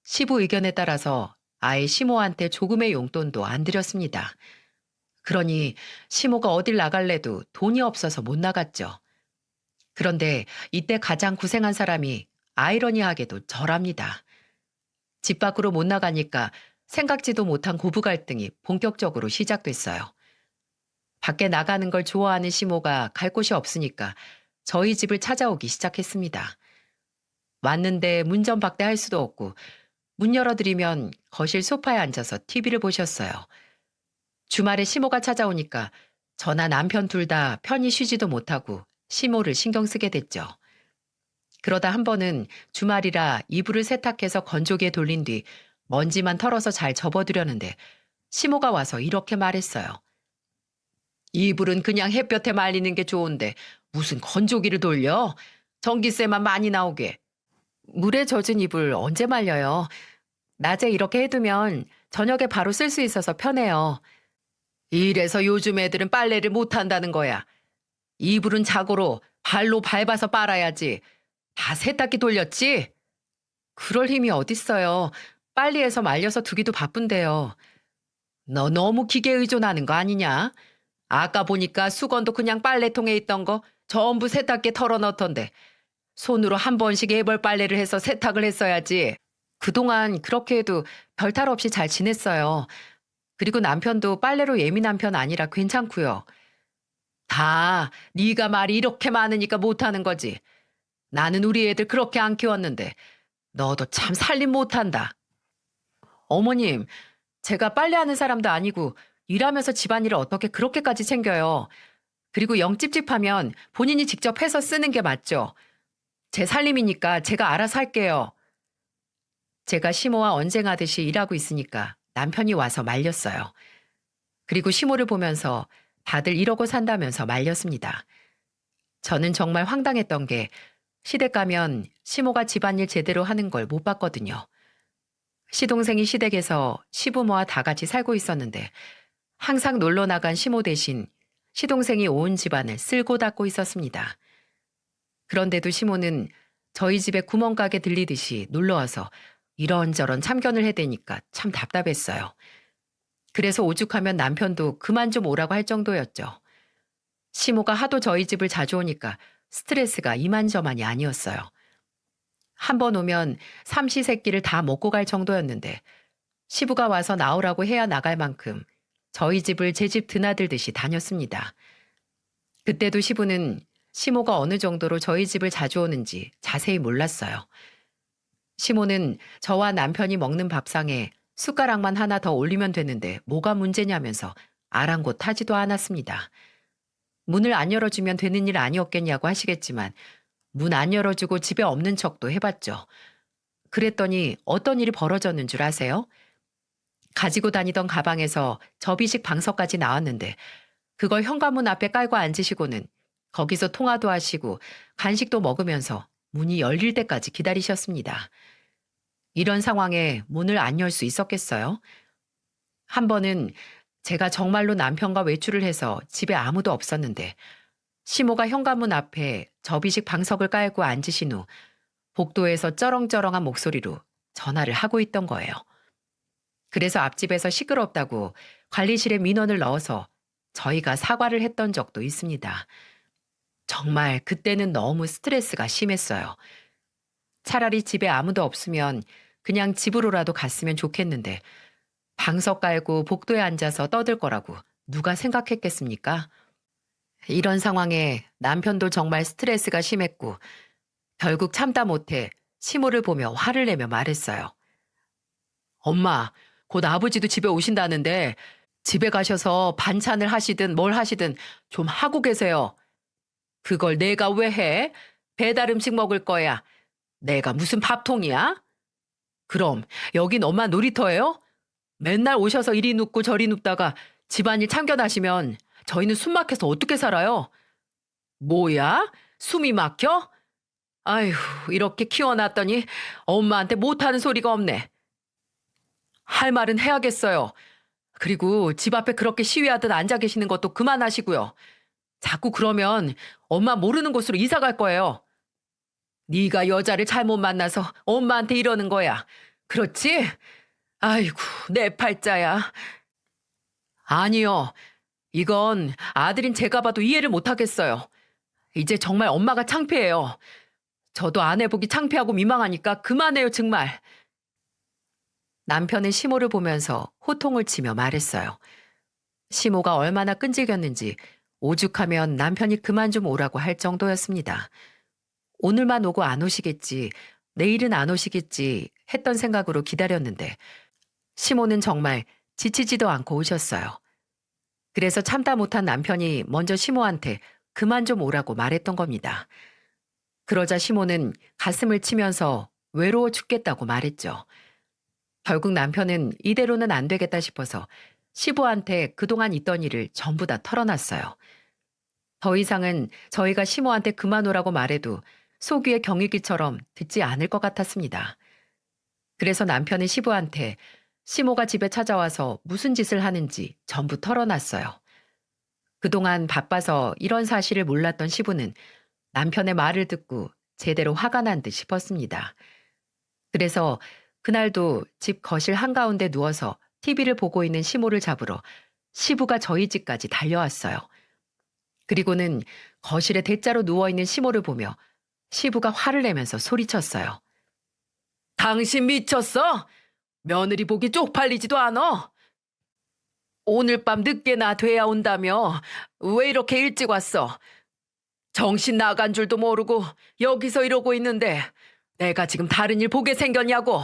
시부 의견에 따라서 아예 시모한테 조금의 용돈도 안 드렸습니다. 그러니 시모가 어딜 나갈래도 돈이 없어서 못 나갔죠. 그런데 이때 가장 고생한 사람이 아이러니하게도 저랍니다. 집 밖으로 못 나가니까 생각지도 못한 고부 갈등이 본격적으로 시작됐어요. 밖에 나가는 걸 좋아하는 시모가 갈 곳이 없으니까 저희 집을 찾아오기 시작했습니다. 왔는데 문전박대할 수도 없고 문 열어드리면 거실 소파에 앉아서 TV를 보셨어요. 주말에 시모가 찾아오니까 저나 남편 둘 다 편히 쉬지도 못하고 시모를 신경 쓰게 됐죠. 그러다 한 번은 주말이라 이불을 세탁해서 건조기에 돌린 뒤 먼지만 털어서 잘 접어두려는데 시모가 와서 이렇게 말했어요. 이불은 그냥 햇볕에 말리는 게 좋은데 무슨 건조기를 돌려? 전기세만 많이 나오게. 물에 젖은 이불 언제 말려요? 낮에 이렇게 해두면 저녁에 바로 쓸 수 있어서 편해요. 이래서 요즘 애들은 빨래를 못 한다는 거야. 이불은 자고로 발로 밟아서 빨아야지. 다 세탁기 돌렸지? 그럴 힘이 어딨어요. 빨리해서 말려서 두기도 바쁜데요. 너 너무 기계 의존하는 거 아니냐? 아까 보니까 수건도 그냥 빨래통에 있던 거 전부 세탁기에 털어넣던데 손으로 한 번씩 애벌 빨래를 해서 세탁을 했어야지. 그동안 그렇게 해도 별탈 없이 잘 지냈어요. 그리고 남편도 빨래로 예민한 편 아니라 괜찮고요. 다 네가 말이 이렇게 많으니까 못하는 거지. 나는 우리 애들 그렇게 안 키웠는데 너도 참 살림 못한다. 어머님, 제가 빨래하는 사람도 아니고 일하면서 집안일을 어떻게 그렇게까지 챙겨요. 그리고 영 찝찝하면 본인이 직접 해서 쓰는 게 맞죠. 제 살림이니까 제가 알아서 할게요. 제가 시모와 언쟁하듯이 일하고 있으니까 남편이 와서 말렸어요. 그리고 시모를 보면서 다들 이러고 산다면서 말렸습니다. 저는 정말 황당했던 게 시댁 가면 시모가 집안일 제대로 하는 걸 못 봤거든요. 시동생이 시댁에서 시부모와 다 같이 살고 있었는데 항상 놀러 나간 시모 대신 시동생이 온 집안을 쓸고 닦고 있었습니다. 그런데도 시모는 저희 집에 구멍가게 들리듯이 놀러와서 이런저런 참견을 해대니까 참 답답했어요. 그래서 오죽하면 남편도 그만 좀 오라고 할 정도였죠. 시모가 하도 저희 집을 자주 오니까 스트레스가 이만저만이 아니었어요. 한 번 오면 삼시세끼를 다 먹고 갈 정도였는데 시부가 와서 나오라고 해야 나갈 만큼 저희 집을 제 집 드나들듯이 다녔습니다. 그때도 시부는 시모가 어느 정도로 저희 집을 자주 오는지 자세히 몰랐어요. 시모는 저와 남편이 먹는 밥상에 숟가락만 하나 더 올리면 되는데 뭐가 문제냐면서 아랑곳하지도 않았습니다. 문을 안 열어주면 되는 일 아니었겠냐고 하시겠지만 문 안 열어주고 집에 없는 척도 해봤죠. 그랬더니 어떤 일이 벌어졌는 줄 아세요? 가지고 다니던 가방에서 접이식 방석까지 나왔는데 그걸 현관문 앞에 깔고 앉으시고는 거기서 통화도 하시고 간식도 먹으면서 문이 열릴 때까지 기다리셨습니다. 이런 상황에 문을 안 열 수 있었겠어요? 한 번은 제가 정말로 남편과 외출을 해서 집에 아무도 없었는데 시모가 현관문 앞에 접이식 방석을 깔고 앉으신 후 복도에서 쩌렁쩌렁한 목소리로 전화를 하고 있던 거예요. 그래서 앞집에서 시끄럽다고 관리실에 민원을 넣어서 저희가 사과를 했던 적도 있습니다. 정말 그때는 너무 스트레스가 심했어요. 차라리 집에 아무도 없으면 그냥 집으로라도 갔으면 좋겠는데 방석 깔고 복도에 앉아서 떠들 거라고 누가 생각했겠습니까? 이런 상황에 남편도 정말 스트레스가 심했고 결국 참다 못해 시모를 보며 화를 내며 말했어요. 엄마, 곧 아버지도 집에 오신다는데 집에 가셔서 반찬을 하시든 뭘 하시든 좀 하고 계세요. 그걸 내가 왜 해? 배달 음식 먹을 거야. 내가 무슨 밥통이야? 그럼 여긴 엄마 놀이터예요? 맨날 오셔서 이리 눕고 저리 눕다가 집안일 참견하시면 저희는 숨 막혀서 어떻게 살아요? 뭐야? 숨이 막혀? 아휴, 이렇게 키워놨더니 엄마한테 못하는 소리가 없네. 할 말은 해야겠어요. 그리고 집 앞에 그렇게 시위하듯 앉아 계시는 것도 그만하시고요. 자꾸 그러면 엄마 모르는 곳으로 이사 갈 거예요. 네가 여자를 잘못 만나서 엄마한테 이러는 거야. 그렇지? 아이고, 내 팔자야. 아니요. 이건 아들인 제가 봐도 이해를 못하겠어요. 이제 정말 엄마가 창피해요. 저도 아내 보기 창피하고 민망하니까 그만해요, 정말. 남편은 시모를 보면서 호통을 치며 말했어요. 시모가 얼마나 끈질겼는지 오죽하면 남편이 그만 좀 오라고 할 정도였습니다. 오늘만 오고 안 오시겠지. 내일은 안 오시겠지 했던 생각으로 기다렸는데 시모는 정말 지치지도 않고 오셨어요. 그래서 참다 못한 남편이 먼저 시모한테 그만 좀 오라고 말했던 겁니다. 그러자 시모는 가슴을 치면서 외로워 죽겠다고 말했죠. 결국 남편은 이대로는 안 되겠다 싶어서 시부한테 그동안 있던 일을 전부 다 털어놨어요. 더 이상은 저희가 시모한테 그만 오라고 말해도 속위의 경위기처럼 듣지 않을 것 같았습니다. 그래서 남편은 시부한테 시모가 집에 찾아와서 무슨 짓을 하는지 전부 털어놨어요. 그동안 바빠서 이런 사실을 몰랐던 시부는 남편의 말을 듣고 제대로 화가 난 듯 싶었습니다. 그래서 그날도 집 거실 한가운데 누워서 TV를 보고 있는 시모를 잡으러 시부가 저희 집까지 달려왔어요. 그리고는 거실에 대자로 누워있는 시모를 보며 시부가 화를 내면서 소리쳤어요. 당신 미쳤어? 며느리 보기 쪽팔리지도 않아? 오늘 밤 늦게나 돼야 온다며 왜 이렇게 일찍 왔어? 정신 나간 줄도 모르고 여기서 이러고 있는데 내가 지금 다른 일 보게 생겼냐고.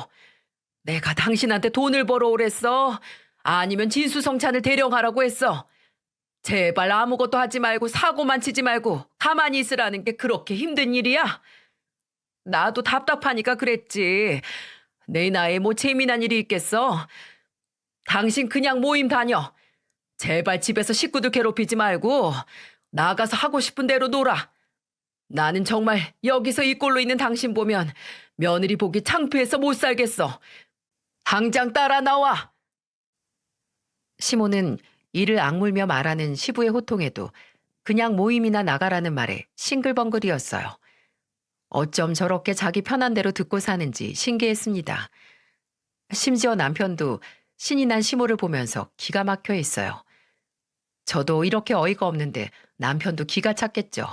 내가 당신한테 돈을 벌어 오랬어? 아니면 진수성찬을 대령하라고 했어? 제발 아무것도 하지 말고 사고만 치지 말고 가만히 있으라는 게 그렇게 힘든 일이야? 나도 답답하니까 그랬지. 내 나이에 뭐 재미난 일이 있겠어? 당신 그냥 모임 다녀. 제발 집에서 식구들 괴롭히지 말고 나가서 하고 싶은 대로 놀아. 나는 정말 여기서 이 꼴로 있는 당신 보면 며느리 보기 창피해서 못 살겠어. 당장 따라 나와. 시모는 이를 악물며 말하는 시부의 호통에도 그냥 모임이나 나가라는 말에 싱글벙글이었어요. 어쩜 저렇게 자기 편한 대로 듣고 사는지 신기했습니다. 심지어 남편도 신이 난 시모를 보면서 기가 막혀 있어요. 저도 이렇게 어이가 없는데 남편도 기가 찼겠죠.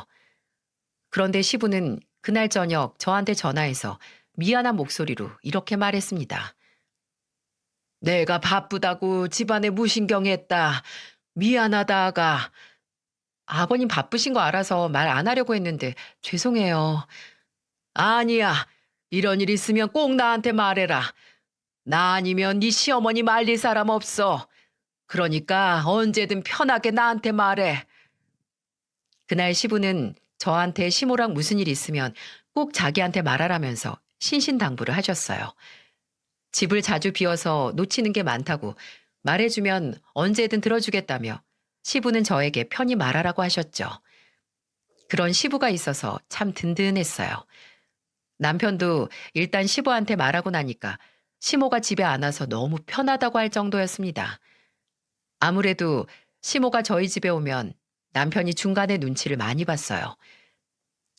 그런데 시부는 그날 저녁 저한테 전화해서 미안한 목소리로 이렇게 말했습니다. 내가 바쁘다고 집안에 무신경했다. 미안하다 아가. 아버님 바쁘신 거 알아서 말 안 하려고 했는데 죄송해요. 아니야. 이런 일 있으면 꼭 나한테 말해라. 나 아니면 네 시어머니 말릴 사람 없어. 그러니까 언제든 편하게 나한테 말해. 그날 시부는 저한테 시모랑 무슨 일 있으면 꼭 자기한테 말하라면서 신신당부를 하셨어요. 집을 자주 비워서 놓치는 게 많다고 말해주면 언제든 들어주겠다며 시부는 저에게 편히 말하라고 하셨죠. 그런 시부가 있어서 참 든든했어요. 남편도 일단 시부한테 말하고 나니까 시모가 집에 안 와서 너무 편하다고 할 정도였습니다. 아무래도 시모가 저희 집에 오면 남편이 중간에 눈치를 많이 봤어요.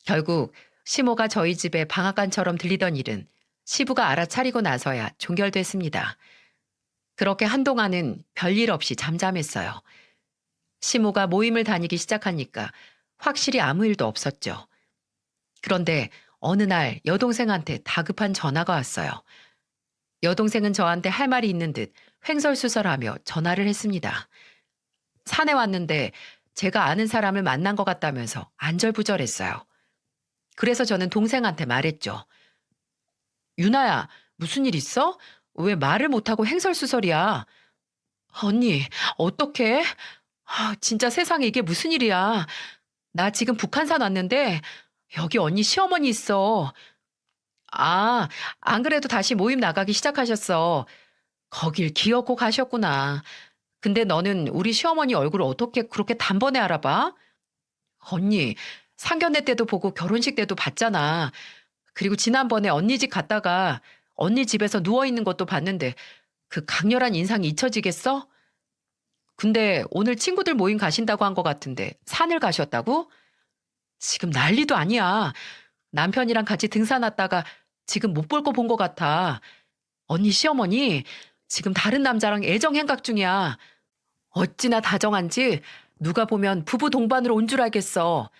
결국 시모가 저희 집에 방앗간처럼 들리던 일은 시부가 알아차리고 나서야 종결됐습니다. 그렇게 한동안은 별일 없이 잠잠했어요. 시모가 모임을 다니기 시작하니까 확실히 아무 일도 없었죠. 그런데 어느 날 여동생한테 다급한 전화가 왔어요. 여동생은 저한테 할 말이 있는 듯 횡설수설하며 전화를 했습니다. 산에 왔는데 제가 아는 사람을 만난 것 같다면서 안절부절했어요. 그래서 저는 동생한테 말했죠. 유나야, 무슨 일 있어? 왜 말을 못하고 횡설수설이야? 언니, 어떡해? 진짜 세상에 이게 무슨 일이야. 나 지금 북한산 왔는데 여기 언니 시어머니 있어. 아, 안 그래도 다시 모임 나가기 시작하셨어. 거길 기어코 가셨구나. 근데 너는 우리 시어머니 얼굴을 어떻게 그렇게 단번에 알아봐? 언니, 상견례 때도 보고 결혼식 때도 봤잖아. 그리고 지난번에 언니 집 갔다가 언니 집에서 누워있는 것도 봤는데 그 강렬한 인상이 잊혀지겠어? 근데 오늘 친구들 모임 가신다고 한 것 같은데 산을 가셨다고? 지금 난리도 아니야. 남편이랑 같이 등산 왔다가 지금 못 볼 거 본 것 같아. 언니 시어머니 지금 다른 남자랑 애정 행각 중이야. 어찌나 다정한지 누가 보면 부부 동반으로 온 줄 알겠어.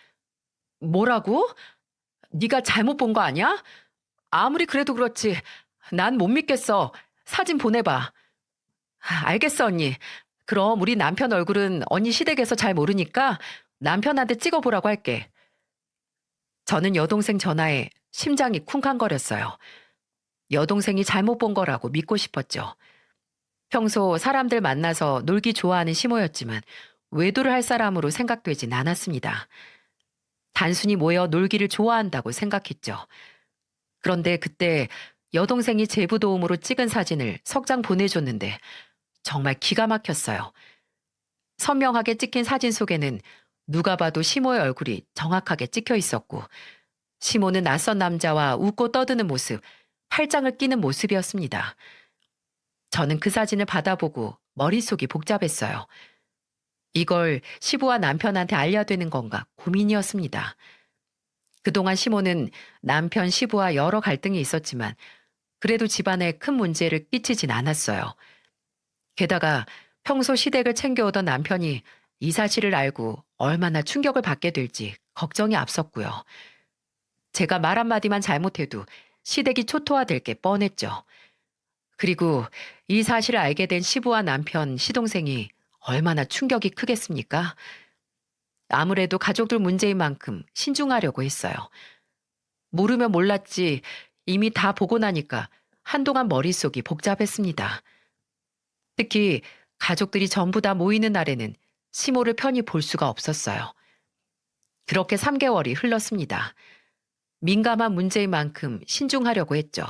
뭐라고? 네가 잘못 본 거 아니야? 아무리 그래도 그렇지. 난 못 믿겠어. 사진 보내봐. 알겠어, 언니. 그럼 우리 남편 얼굴은 언니 시댁에서 잘 모르니까 남편한테 찍어보라고 할게. 저는 여동생 전화에 심장이 쿵쾅거렸어요. 여동생이 잘못 본 거라고 믿고 싶었죠. 평소 사람들 만나서 놀기 좋아하는 시모였지만 외도를 할 사람으로 생각되진 않았습니다. 단순히 모여 놀기를 좋아한다고 생각했죠. 그런데 그때 여동생이 제부 도움으로 찍은 사진을 석장 보내줬는데 정말 기가 막혔어요. 선명하게 찍힌 사진 속에는 누가 봐도 시모의 얼굴이 정확하게 찍혀 있었고 시모는 낯선 남자와 웃고 떠드는 모습, 팔짱을 끼는 모습이었습니다. 저는 그 사진을 받아보고 머릿속이 복잡했어요. 이걸 시부와 남편한테 알려야 되는 건가 고민이었습니다. 그동안 시모는 남편 시부와 여러 갈등이 있었지만 그래도 집안에 큰 문제를 끼치진 않았어요. 게다가 평소 시댁을 챙겨오던 남편이 이 사실을 알고 얼마나 충격을 받게 될지 걱정이 앞섰고요. 제가 말 한마디만 잘못해도 시댁이 초토화될 게 뻔했죠. 그리고 이 사실을 알게 된 시부와 남편, 시동생이 얼마나 충격이 크겠습니까? 아무래도 가족들 문제인 만큼 신중하려고 했어요. 모르면 몰랐지 이미 다 보고 나니까 한동안 머릿속이 복잡했습니다. 특히 가족들이 전부 다 모이는 날에는 시모를 편히 볼 수가 없었어요. 그렇게 3개월이 흘렀습니다. 민감한 문제인 만큼 신중하려고 했죠.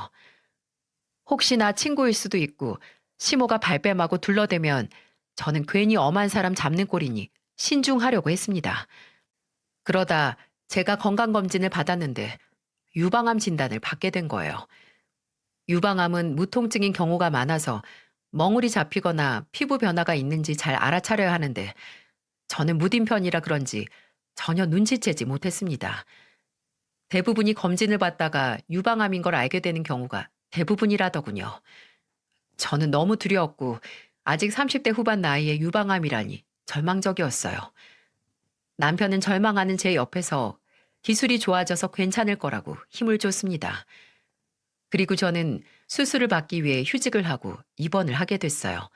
혹시나 친구일 수도 있고 시모가 발뺌하고 둘러대면 저는 괜히 엄한 사람 잡는 꼴이니 신중하려고 했습니다. 그러다 제가 건강검진을 받았는데 유방암 진단을 받게 된 거예요. 유방암은 무통증인 경우가 많아서 멍울이 잡히거나 피부 변화가 있는지 잘 알아차려야 하는데 저는 무딘 편이라 그런지 전혀 눈치채지 못했습니다. 대부분이 검진을 받다가 유방암인 걸 알게 되는 경우가 대부분이라더군요. 저는 너무 두려웠고 아직 30대 후반 나이에 유방암이라니 절망적이었어요. 남편은 절망하는 제 옆에서 기술이 좋아져서 괜찮을 거라고 힘을 줬습니다. 그리고 저는 수술을 받기 위해 휴직을 하고 입원을 하게 됐어요.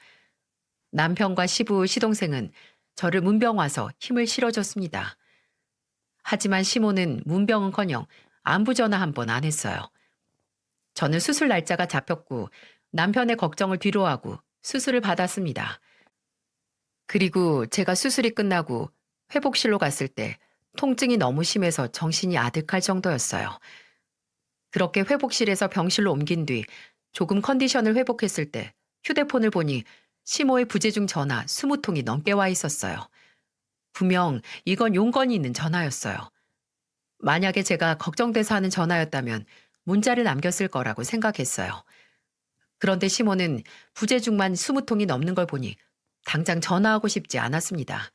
남편과 시부, 시동생은 저를 문병 와서 힘을 실어줬습니다. 하지만 시모는 문병은커녕 안부 전화 한 번 안 했어요. 저는 수술 날짜가 잡혔고 남편의 걱정을 뒤로하고 수술을 받았습니다. 그리고 제가 수술이 끝나고 회복실로 갔을 때 통증이 너무 심해서 정신이 아득할 정도였어요. 그렇게 회복실에서 병실로 옮긴 뒤 조금 컨디션을 회복했을 때 휴대폰을 보니 시모의 부재중 전화 20통이 넘게 와 있었어요. 분명 이건 용건이 있는 전화였어요. 만약에 제가 걱정돼서 하는 전화였다면 문자를 남겼을 거라고 생각했어요. 그런데 시모는 부재중만 20통이 넘는 걸 보니 당장 전화하고 싶지 않았습니다.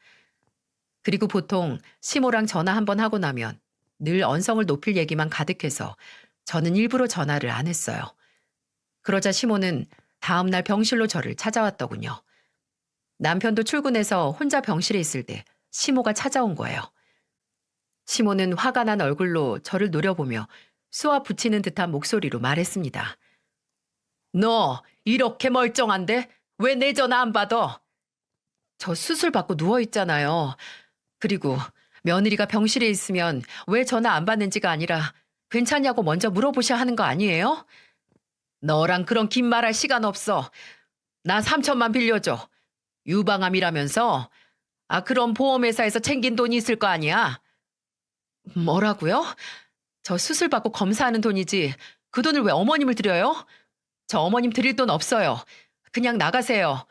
그리고 보통 시모랑 전화 한 번 하고 나면 늘 언성을 높일 얘기만 가득해서 저는 일부러 전화를 안 했어요. 그러자 시모는 다음 날 병실로 저를 찾아왔더군요. 남편도 출근해서 혼자 병실에 있을 때 시모가 찾아온 거예요. 시모는 화가 난 얼굴로 저를 노려보며 쏘아 붙이는 듯한 목소리로 말했습니다. 너 이렇게 멀쩡한데 왜 내 전화 안 받아? 저 수술 받고 누워있잖아요. 그리고 며느리가 병실에 있으면 왜 전화 안 받는지가 아니라 괜찮냐고 먼저 물어보셔야 하는 거 아니에요? 너랑 그런 긴 말할 시간 없어. 나 3천만 빌려줘. 유방암이라면서? 아, 그럼 보험회사에서 챙긴 돈이 있을 거 아니야? 뭐라고요? 저 수술 받고 검사하는 돈이지 그 돈을 왜 어머님을 드려요? 저 어머님 드릴 돈 없어요. 그냥 나가세요.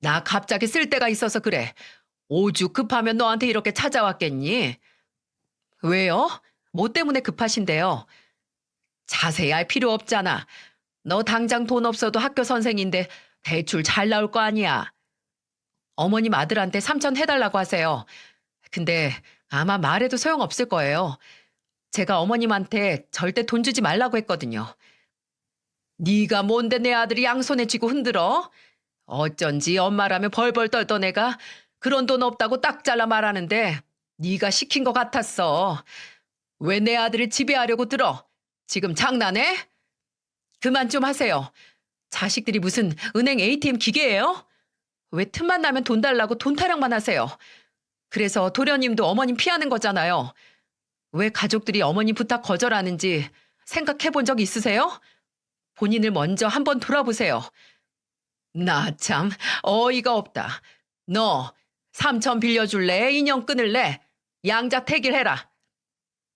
나 갑자기 쓸 데가 있어서 그래. 오죽 급하면 너한테 이렇게 찾아왔겠니? 왜요? 뭐 때문에 급하신데요? 자세히 알 필요 없잖아. 너 당장 돈 없어도 학교 선생인데 대출 잘 나올 거 아니야. 어머님 아들한테 3천 해달라고 하세요. 근데 아마 말해도 소용없을 거예요. 제가 어머님한테 절대 돈 주지 말라고 했거든요. 네가 뭔데 내 아들이 양손에 쥐고 흔들어? 어쩐지 엄마라면 벌벌 떨던 애가 그런 돈 없다고 딱 잘라 말하는데 네가 시킨 것 같았어. 왜 내 아들을 지배하려고 들어? 지금 장난해? 그만 좀 하세요. 자식들이 무슨 은행 ATM 기계예요? 왜 틈만 나면 돈 달라고 돈 타령만 하세요? 그래서 도련님도 어머님 피하는 거잖아요. 왜 가족들이 어머님 부탁 거절하는지 생각해 본 적 있으세요? 본인을 먼저 한번 돌아보세요. 나 참 어이가 없다. 너 3천 빌려줄래? 인형 끊을래? 양자택일해라.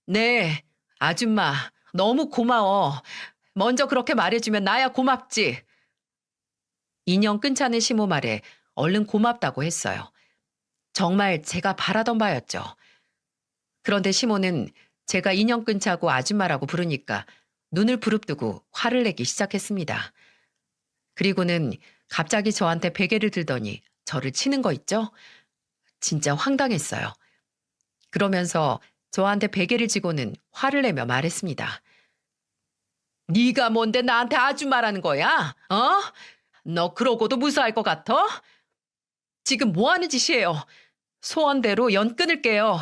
네, 아줌마 너무 고마워. 먼저 그렇게 말해주면 나야 고맙지. 인형 끊자는 시모 말에 얼른 고맙다고 했어요. 정말 제가 바라던 바였죠. 그런데 시모는 제가 인형 끊자고 아줌마라고 부르니까 눈을 부릅뜨고 화를 내기 시작했습니다. 그리고는 갑자기 저한테 베개를 들더니 저를 치는 거 있죠? 진짜 황당했어요. 그러면서 저한테 베개를 쥐고는 화를 내며 말했습니다. 네가 뭔데 나한테 아줌마라는 거야? 어? 너 그러고도 무사할 것 같아? 지금 뭐 하는 짓이에요? 소원대로 연 끊을게요.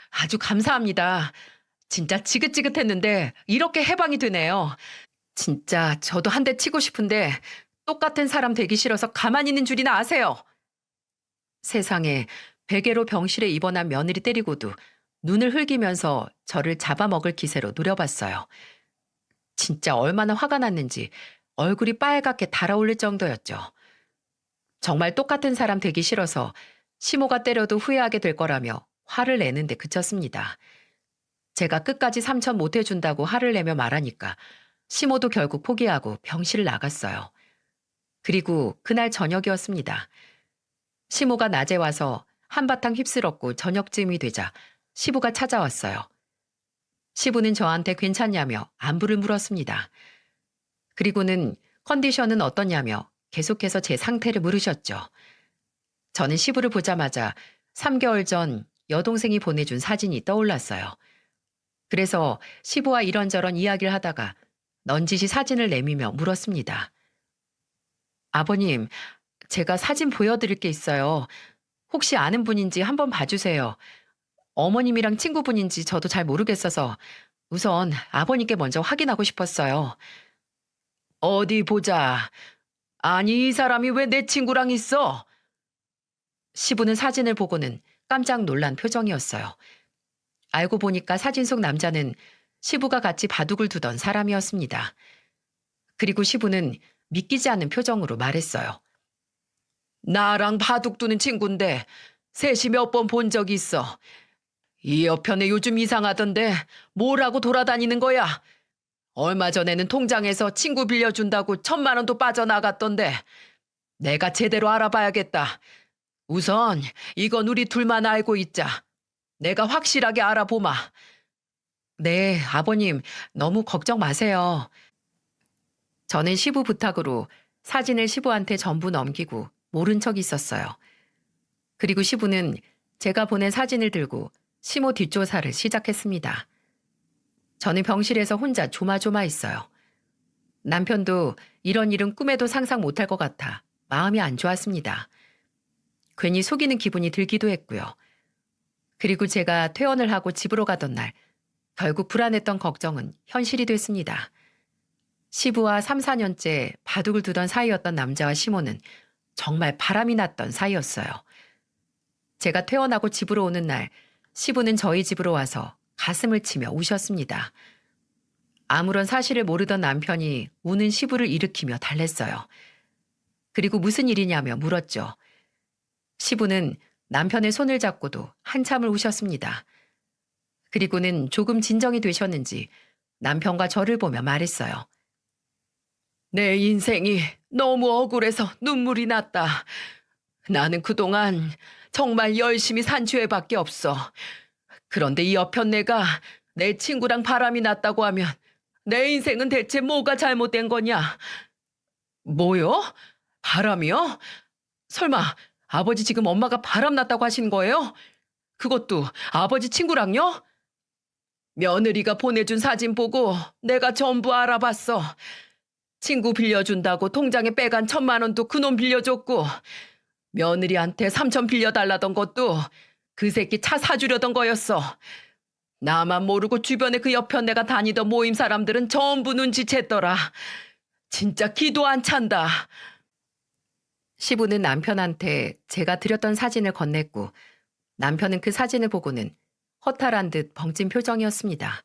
아주 감사합니다. 진짜 지긋지긋했는데 이렇게 해방이 되네요. 진짜 저도 한 대 치고 싶은데 똑같은 사람 되기 싫어서 가만히 있는 줄이나 아세요. 세상에 베개로 병실에 입원한 며느리 때리고도 눈을 흘기면서 저를 잡아먹을 기세로 노려봤어요. 진짜 얼마나 화가 났는지 얼굴이 빨갛게 달아올릴 정도였죠. 정말 똑같은 사람 되기 싫어서 시모가 때려도 후회하게 될 거라며 화를 내는데 그쳤습니다. 제가 끝까지 삼천 못 해준다고 화를 내며 말하니까 시모도 결국 포기하고 병실을 나갔어요. 그리고 그날 저녁이었습니다. 시모가 낮에 와서 한바탕 휩쓸었고 저녁쯤이 되자 시부가 찾아왔어요. 시부는 저한테 괜찮냐며 안부를 물었습니다. 그리고는 컨디션은 어떠냐며 계속해서 제 상태를 물으셨죠. 저는 시부를 보자마자 3개월 전 여동생이 보내준 사진이 떠올랐어요. 그래서 시부와 이런저런 이야기를 하다가 넌지시 사진을 내미며 물었습니다. 아버님, 제가 사진 보여드릴 게 있어요. 혹시 아는 분인지 한번 봐주세요. 어머님이랑 친구분인지 저도 잘 모르겠어서 우선 아버님께 먼저 확인하고 싶었어요. 어디 보자. 아니, 이 사람이 왜 내 친구랑 있어? 시부는 사진을 보고는 깜짝 놀란 표정이었어요. 알고 보니까 사진 속 남자는 시부가 같이 바둑을 두던 사람이었습니다. 그리고 시부는 믿기지 않는 표정으로 말했어요. 나랑 바둑 두는 친구인데 셋이 몇 번 본 적이 있어. 이 여편에 요즘 이상하던데 뭐라고 돌아다니는 거야? 얼마 전에는 통장에서 친구 빌려준다고 1,000만 원도 빠져나갔던데 내가 제대로 알아봐야겠다. 우선 이건 우리 둘만 알고 있자. 내가 확실하게 알아보마. 네, 아버님 너무 걱정 마세요. 저는 시부 부탁으로 사진을 시부한테 전부 넘기고 모른 척 있었어요. 그리고 시부는 제가 보낸 사진을 들고 시모 뒷조사를 시작했습니다. 저는 병실에서 혼자 조마조마했어요. 남편도 이런 일은 꿈에도 상상 못할 것 같아 마음이 안 좋았습니다. 괜히 속이는 기분이 들기도 했고요. 그리고 제가 퇴원을 하고 집으로 가던 날 결국 불안했던 걱정은 현실이 됐습니다. 시부와 3, 4년째 바둑을 두던 사이였던 남자와 시모는 정말 바람이 났던 사이였어요. 제가 퇴원하고 집으로 오는 날 시부는 저희 집으로 와서 가슴을 치며 우셨습니다. 아무런 사실을 모르던 남편이 우는 시부를 일으키며 달랬어요. 그리고 무슨 일이냐며 물었죠. 시부는 남편의 손을 잡고도 한참을 우셨습니다. 그리고는 조금 진정이 되셨는지 남편과 저를 보며 말했어요. 내 인생이 너무 억울해서 눈물이 났다. 나는 그동안 정말 열심히 산 죄밖에 없어. 그런데 이 여편네가 내 친구랑 바람이 났다고 하면 내 인생은 대체 뭐가 잘못된 거냐? 뭐요? 바람이요? 설마 아버지 지금 엄마가 바람 났다고 하신 거예요? 그것도 아버지 친구랑요? 며느리가 보내준 사진 보고 내가 전부 알아봤어. 친구 빌려준다고 통장에 빼간 1,000만 원도 그놈 빌려줬고 며느리한테 3천 빌려달라던 것도 그 새끼 차 사주려던 거였어. 나만 모르고 주변에 그 여편네가 다니던 모임 사람들은 전부 눈치챘더라. 진짜 기도 안 찬다. 시부는 남편한테 제가 드렸던 사진을 건넸고 남편은 그 사진을 보고는 허탈한 듯 벙찐 표정이었습니다.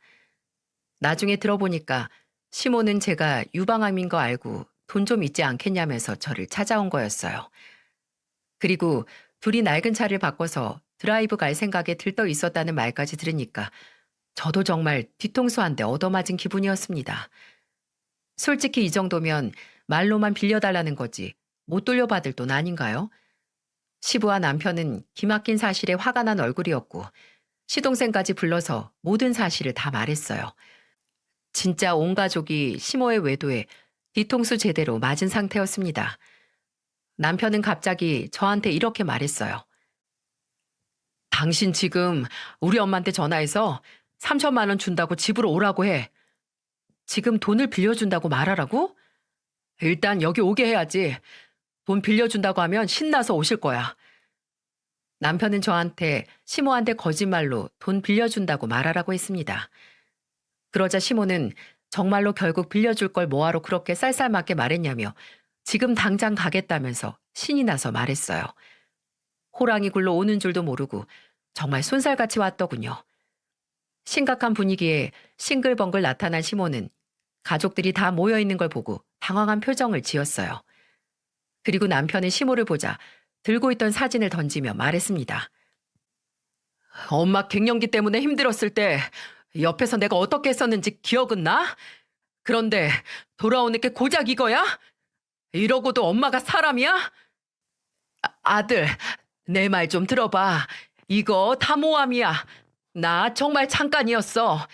나중에 들어보니까 시모는 제가 유방암인 거 알고 돈 좀 있지 않겠냐면서 저를 찾아온 거였어요. 그리고 둘이 낡은 차를 바꿔서 드라이브 갈 생각에 들떠 있었다는 말까지 들으니까 저도 정말 뒤통수 한 대 얻어맞은 기분이었습니다. 솔직히 이 정도면 말로만 빌려달라는 거지 못 돌려받을 돈 아닌가요? 시부와 남편은 기막힌 사실에 화가 난 얼굴이었고 시동생까지 불러서 모든 사실을 다 말했어요. 진짜 온 가족이 시모의 외도에 뒤통수 제대로 맞은 상태였습니다. 남편은 갑자기 저한테 이렇게 말했어요. 당신 지금 우리 엄마한테 전화해서 3천만 원 준다고 집으로 오라고 해. 지금 돈을 빌려준다고 말하라고? 일단 여기 오게 해야지. 돈 빌려준다고 하면 신나서 오실 거야. 남편은 저한테 시모한테 거짓말로 돈 빌려준다고 말하라고 했습니다. 그러자 시모는 정말로 결국 빌려줄 걸 뭐하러 그렇게 쌀쌀맞게 말했냐며 지금 당장 가겠다면서 신이 나서 말했어요. 호랑이 굴러 오는 줄도 모르고 정말 쏜살같이 왔더군요. 심각한 분위기에 싱글벙글 나타난 시모는 가족들이 다 모여있는 걸 보고 당황한 표정을 지었어요. 그리고 남편은 시모를 보자 들고 있던 사진을 던지며 말했습니다. 엄마 갱년기 때문에 힘들었을 때 옆에서 내가 어떻게 했었는지 기억은 나? 그런데 돌아오는 게 고작 이거야? 이러고도 엄마가 사람이야? 아들, 내 말 좀 들어봐. 이거 다 모함이야. 나 정말 잠깐이었어.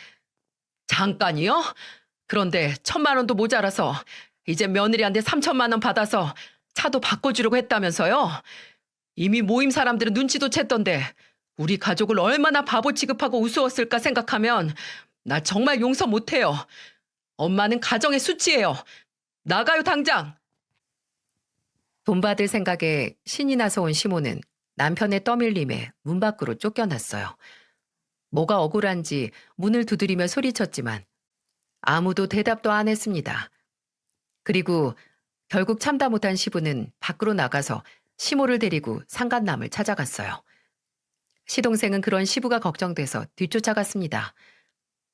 잠깐이요? 그런데 1,000만 원도 모자라서 이제 며느리한테 3천만 원 받아서 차도 바꿔주려고 했다면서요? 이미 모임 사람들은 눈치도 챘던데 우리 가족을 얼마나 바보 취급하고 우스웠을까 생각하면 나 정말 용서 못해요. 엄마는 가정의 수치예요. 나가요 당장. 돈 받을 생각에 신이 나서 온 시모는 남편의 떠밀림에 문 밖으로 쫓겨났어요. 뭐가 억울한지 문을 두드리며 소리쳤지만 아무도 대답도 안 했습니다. 그리고 결국 참다 못한 시부는 밖으로 나가서 시모를 데리고 상간남을 찾아갔어요. 시동생은 그런 시부가 걱정돼서 뒤쫓아갔습니다.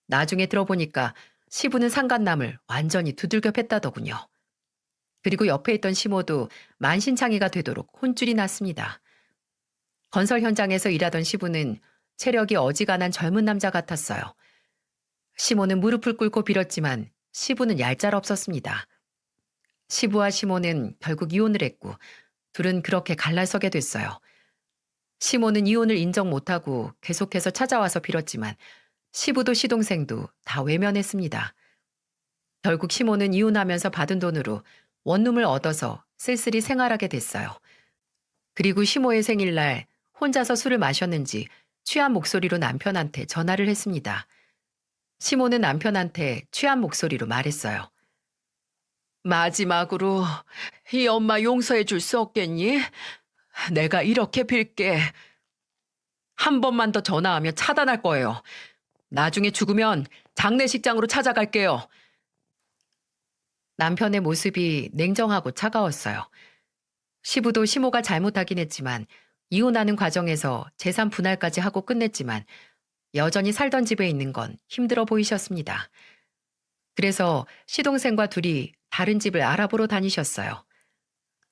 나중에 들어보니까 시부는 상간남을 완전히 두들겨 팼다더군요. 그리고 옆에 있던 시모도 만신창이가 되도록 혼쭐이 났습니다. 건설 현장에서 일하던 시부는 체력이 어지간한 젊은 남자 같았어요. 시모는 무릎을 꿇고 빌었지만 시부는 얄짤없었습니다. 시부와 시모는 결국 이혼을 했고 둘은 그렇게 갈라서게 됐어요. 시모는 이혼을 인정 못하고 계속해서 찾아와서 빌었지만 시부도 시동생도 다 외면했습니다. 결국 시모는 이혼하면서 받은 돈으로 원룸을 얻어서 쓸쓸히 생활하게 됐어요. 그리고 시모의 생일날 혼자서 술을 마셨는지 취한 목소리로 남편한테 전화를 했습니다. 시모는 남편한테 취한 목소리로 말했어요. 마지막으로 이 엄마 용서해 줄 수 없겠니? 내가 이렇게 빌게. 한 번만 더 전화하면 차단할 거예요. 나중에 죽으면 장례식장으로 찾아갈게요. 남편의 모습이 냉정하고 차가웠어요. 시부도 시모가 잘못하긴 했지만 이혼하는 과정에서 재산 분할까지 하고 끝냈지만 여전히 살던 집에 있는 건 힘들어 보이셨습니다. 그래서 시동생과 둘이 다른 집을 알아보러 다니셨어요.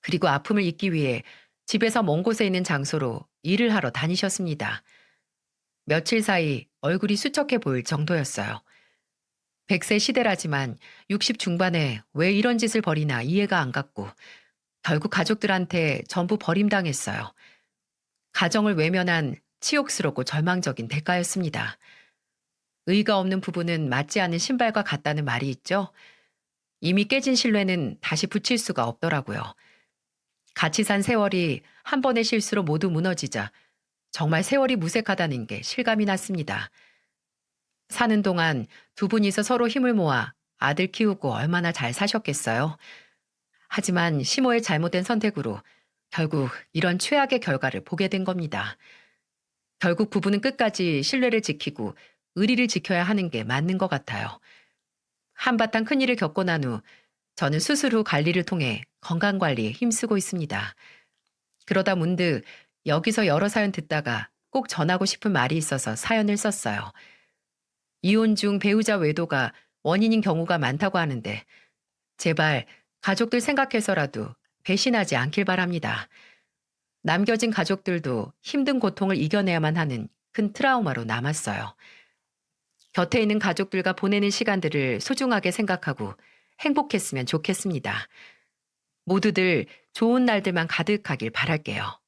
그리고 아픔을 잊기 위해 집에서 먼 곳에 있는 장소로 일을 하러 다니셨습니다. 며칠 사이 얼굴이 수척해 보일 정도였어요. 100세 시대라지만 60 중반에 왜 이런 짓을 벌이나 이해가 안 갔고 결국 가족들한테 전부 버림당했어요. 가정을 외면한 치욕스럽고 절망적인 대가였습니다. 의가 없는 부부는 맞지 않은 신발과 같다는 말이 있죠. 이미 깨진 신뢰는 다시 붙일 수가 없더라고요. 같이 산 세월이 한 번의 실수로 모두 무너지자 정말 세월이 무색하다는 게 실감이 났습니다. 사는 동안 두 분이서 서로 힘을 모아 아들 키우고 얼마나 잘 사셨겠어요. 하지만 시모의 잘못된 선택으로 결국 이런 최악의 결과를 보게 된 겁니다. 결국 부부는 끝까지 신뢰를 지키고 의리를 지켜야 하는 게 맞는 것 같아요. 한바탕 큰일을 겪고 난 후 저는 수술 후 관리를 통해 건강관리에 힘쓰고 있습니다. 그러다 문득 여기서 여러 사연 듣다가 꼭 전하고 싶은 말이 있어서 사연을 썼어요. 이혼 중 배우자 외도가 원인인 경우가 많다고 하는데 제발 가족들 생각해서라도 배신하지 않길 바랍니다. 남겨진 가족들도 힘든 고통을 이겨내야만 하는 큰 트라우마로 남았어요. 곁에 있는 가족들과 보내는 시간들을 소중하게 생각하고 행복했으면 좋겠습니다. 모두들 좋은 날들만 가득하길 바랄게요.